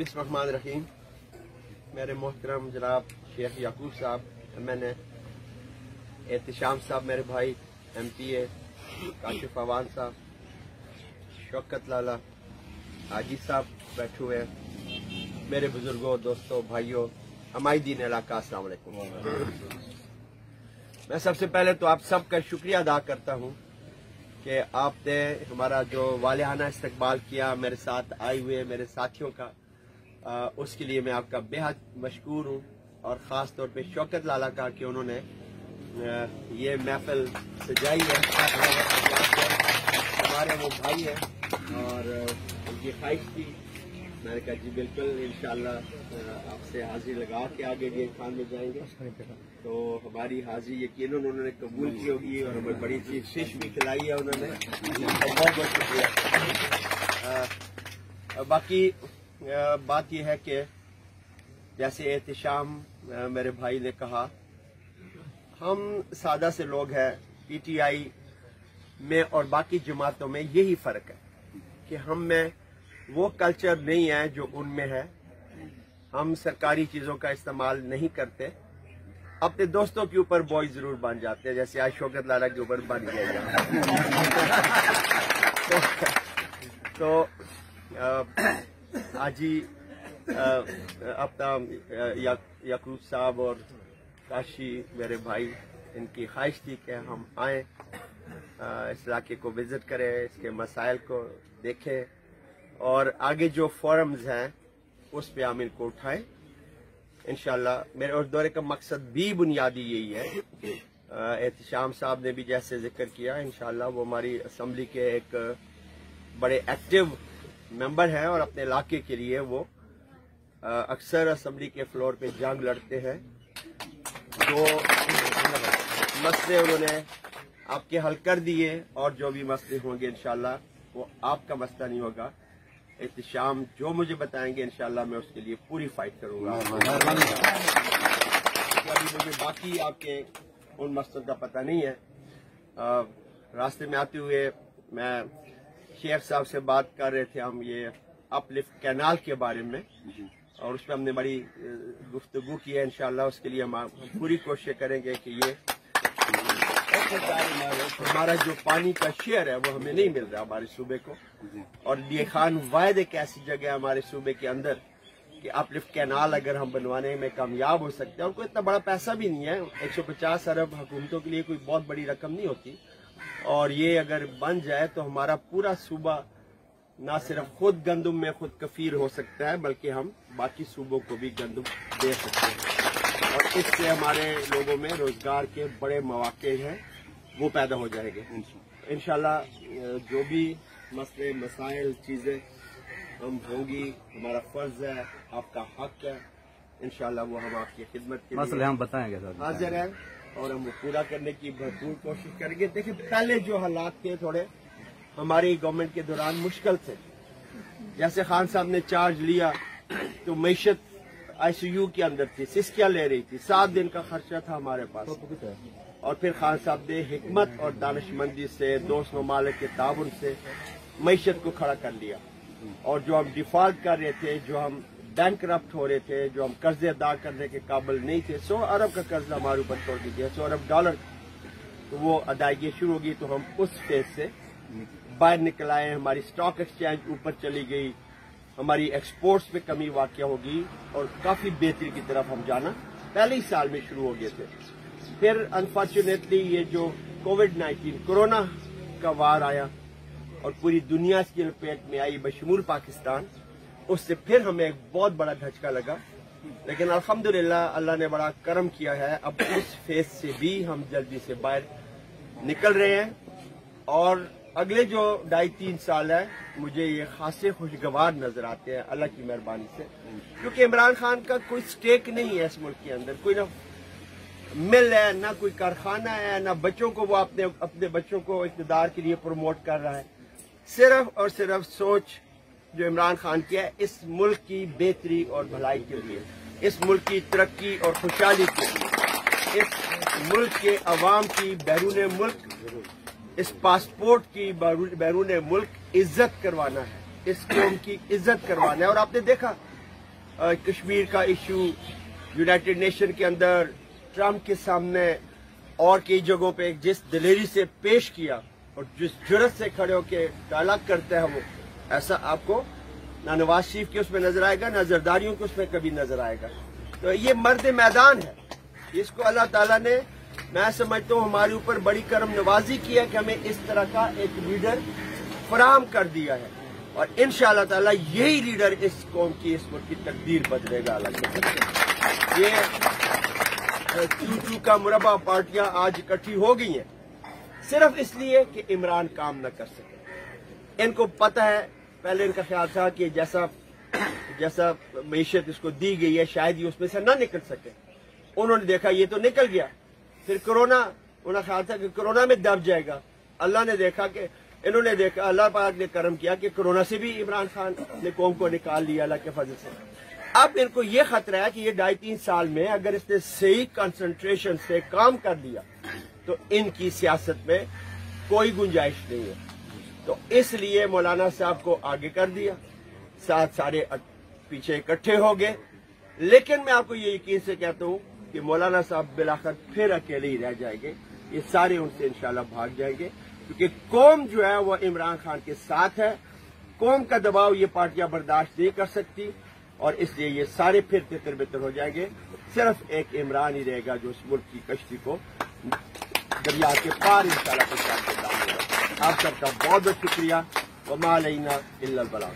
बिस्मिल्लाहिर्रहमानिर्रहीम। मेरे मोहतरम जनाब शेख याकूब साहब, मैंने एहतिशाम साहब, मेरे भाई MPA काशिफ अवान साहब, शौकत लाला, हाजी साहब बैठे हुए हैं, मेरे बुजुर्गों, दोस्तों, भाइयों, हमारी दीन इलाका, अस्सलाम वालेकुम। मैं सबसे पहले तो आप सबका शुक्रिया अदा करता हूँ कि आपने हमारा जो वालिहाना इस्तकबाल किया, मेरे साथ आए हुए मेरे साथियों का, उसके लिए मैं आपका बेहद मशकूर हूँ। और ख़ास तौर पे शौकत लाला का कि उन्होंने ये महफिल सजाई है। हमारे वो भाई है और उनकी ख्वाहिश थी। मैंने कहा जी बिल्कुल, इंशाअल्लाह आपसे हाजिरी लगा के आगे ये खान में जाएंगे। तो हमारी हाजिरी यकीनन उन्होंने कबूल की होगी और हमें बड़ी सी फिश भी खिलाई है उन्होंने। बहुत बहुत शुक्रिया। बाकी बात यह है कि जैसे एहतिशाम मेरे भाई ने कहा, हम सादा से लोग हैं। PTI में और बाकी जमातों में यही फर्क है कि हम में वो कल्चर नहीं है जो उनमें है। हम सरकारी चीजों का इस्तेमाल नहीं करते, अपने दोस्तों के ऊपर बॉय जरूर बन जाते हैं, जैसे आज शौकत लाला के ऊपर बन गया। तो आज ही अपना याकूब साहब और काशी मेरे भाई, इनकी ख्वाहिश थी कि हम आए, इस इलाके को विजिट करें, इसके मसाइल को देखें और आगे जो फोरम्स हैं उस पे हम इनको उठाएं इंशाल्लाह। मेरे उस दौरे का मकसद भी बुनियादी यही है। एहतिशाम साहब ने भी जैसे जिक्र किया, इंशाल्लाह वो हमारी असम्बली के एक बड़े एक्टिव मेंबर हैं और अपने इलाके के लिए वो अक्सर असम्बली के फ्लोर पे जंग लड़ते हैं। जो मसले उन्होंने आपके हल कर दिए और जो भी मसले होंगे इंशाल्लाह वो आपका मसला नहीं होगा। एहतिशाम जो मुझे बताएंगे इंशाल्लाह मैं उसके लिए पूरी फाइट करूंगा। अभी मुझे बाकी आपके उन मसलों का पता नहीं है। रास्ते में आते हुए मैं शेख साहब से बात कर रहे थे, हम ये अपलिफ्ट कैनाल के बारे में, और उस पर हमने बड़ी गुफ्तगू की है। इंशाल्लाह उसके लिए हम पूरी कोशिश करेंगे कि ये हमारा जो पानी का शेयर है वो हमें नहीं मिल रहा हमारे सूबे को। और ये खान वायद एक ऐसी जगह है हमारे सूबे के अंदर कि अपलिफ्ट कैनाल अगर हम बनवाने में कामयाब हो सकते हैं, और कोई इतना बड़ा पैसा भी नहीं है, 150 अरब हुकूमतों के लिए कोई बहुत बड़ी रकम नहीं होती। और ये अगर बन जाए तो हमारा पूरा सूबा ना सिर्फ खुद गंदुम में खुद कफीर हो सकता है, बल्कि हम बाकी सूबों को भी गंदुम दे सकते हैं और इससे हमारे लोगों में रोजगार के बड़े मौके हैं वो पैदा हो जाएंगे इंशाल्लाह। जो भी मसले मसाइल चीजें हम होंगी, हमारा फर्ज है, आपका हक है, इंशाल्लाह वो हम आपकी खिदमत के मसले हम बताएंगे हाजिर हैं और हम वो पूरा करने की भरपूर कोशिश करेंगे। देखिए, पहले जो हालात थे थोड़े हमारी गवर्नमेंट के दौरान मुश्किल थे। जैसे खान साहब ने चार्ज लिया तो मैशत ICU के अंदर थी, सिस्किया ले रही थी, 7 दिन का खर्चा था हमारे पास। और फिर खान साहब ने हिकमत और दानिशमंदी से, दोस्त ममालिक के ताबुन से मैशत को खड़ा कर लिया। और जो हम डिफॉल्ट कर रहे थे, जो हम बैंकरप्ट हो रहे थे, जो हम कर्जे अदा करने के काबिल नहीं थे, 100 अरब का कर्जा हमारे ऊपर छोड़ दीजिए, 100 अरब डॉलर, तो वो अदायगी शुरू होगी। तो हम उस फेज से बाहर निकल आए, हमारी स्टॉक एक्सचेंज ऊपर चली गई, हमारी एक्सपोर्ट्स में कमी वाक़या होगी और काफी बेहतरी की तरफ हम जाना पहले ही साल में शुरू हो गए थे। फिर अनफॉर्चुनेटली ये जो कोविड-19 कोरोना का वार आया और पूरी दुनिया इसकी लपेट में आई बशमूल पाकिस्तान, उससे फिर हमें एक बहुत बड़ा धचका लगा। लेकिन अल्हम्दुलिल्लाह अल्लाह ने बड़ा करम किया है, अब उस फेज से भी हम जल्दी से बाहर निकल रहे हैं। और अगले जो 2.5-3 साल है मुझे ये खासे खुशगवार नजर आते हैं अल्लाह की मेहरबानी से, क्योंकि इमरान खान का कोई स्टेक नहीं है इस मुल्क के अंदर, कोई ना मिल है, ना कोई कारखाना है, ना बच्चों को वो अपने बच्चों को इक़्तिदार के लिए प्रमोट कर रहा है। सिर्फ और सिर्फ सोच जो इमरान खान की है इस मुल्क की बेहतरी और भलाई के लिए, इस मुल्क की तरक्की और खुशहाली के लिए, इस मुल्क के अवाम की बैरून मुल्क, इस पासपोर्ट की बैरून मुल्क इज्जत करवाना है, इस कौम की इज्जत करवाना है। और आपने देखा کشمیر کا ایشو یونائٹڈ نیشن کے اندر ٹرمپ کے سامنے اور کئی جگہوں پہ جس دلیری سے پیش کیا اور جس جرت سے کھڑے ہو کے ڈائلاگ کرتے ہیں وہ ایسا آپ کو نہ نواز شریف کے اس میں نظر آئے گا نہ زرداریوں کے اس میں کبھی نظر آئے گا. تو یہ مرد میدان ہے. اس کو اللہ تعالیٰ نے میں سمجھتا ہوں ہمارے اوپر بڑی کرم نوازی کی ہے کہ ہمیں اس طرح کا ایک لیڈر فراہم کر دیا ہے اور انشاءاللہ تعالیٰ یہی لیڈر اس قوم کی اس ملک کی تقدیر بدلے گا. اللہ کے یہ چو کا مربع پارٹیاں آج اکٹھی ہو گئی ہیں صرف اس لیے کہ عمران کام نہ کر سکے. ان کو پتہ ہے پہلے ان کا خیال تھا کہ جیسا معیشت اس کو دی گئی ہے شاید یہ اس میں سے نہ نکل سکے. انہوں نے دیکھا یہ تو نکل گیا. پھر کرونا انہوں نے خیال تھا کہ کرونا میں دب جائے گا. اللہ نے دیکھا کہ انہوں نے دیکھا اللہ پاک نے کرم کیا کہ کرونا سے بھی عمران خان نے قوم کو نکال لیا اللہ کے فضل سے. اب ان کو یہ خطرہ ہے کہ یہ 2.5-3 سال میں اگر اس نے صحیح کنسنٹریشن سے کام کر دیا تو ان کی سیاست میں کوئی گنجائش نہیں ہے. تو اس لیے مولانا صاحب کو آگے کر دیا, ساتھ سارے پیچھے اکٹھے ہو گئے. لیکن میں آپ کو یہ یقین سے کہتا ہوں کہ مولانا صاحب بالآخر پھر اکیلے ہی رہ جائیں گے. یہ سارے ان سے انشاءاللہ بھاگ جائیں گے کیونکہ قوم جو ہے وہ عمران خان کے ساتھ ہے. قوم کا دباؤ یہ پارٹیاں برداشت نہیں کر سکتی اور اس لیے یہ سارے پھر تتر بتر ہو جائیں گے. صرف ایک عمران ہی رہے گا جو اس ملک کی کشتی کو دریا کے پار انشاءاللہ پہنچا کے ڈالے گا. آپ سب کا بہت بہت شکریہ. وما علینا الا البلاغ.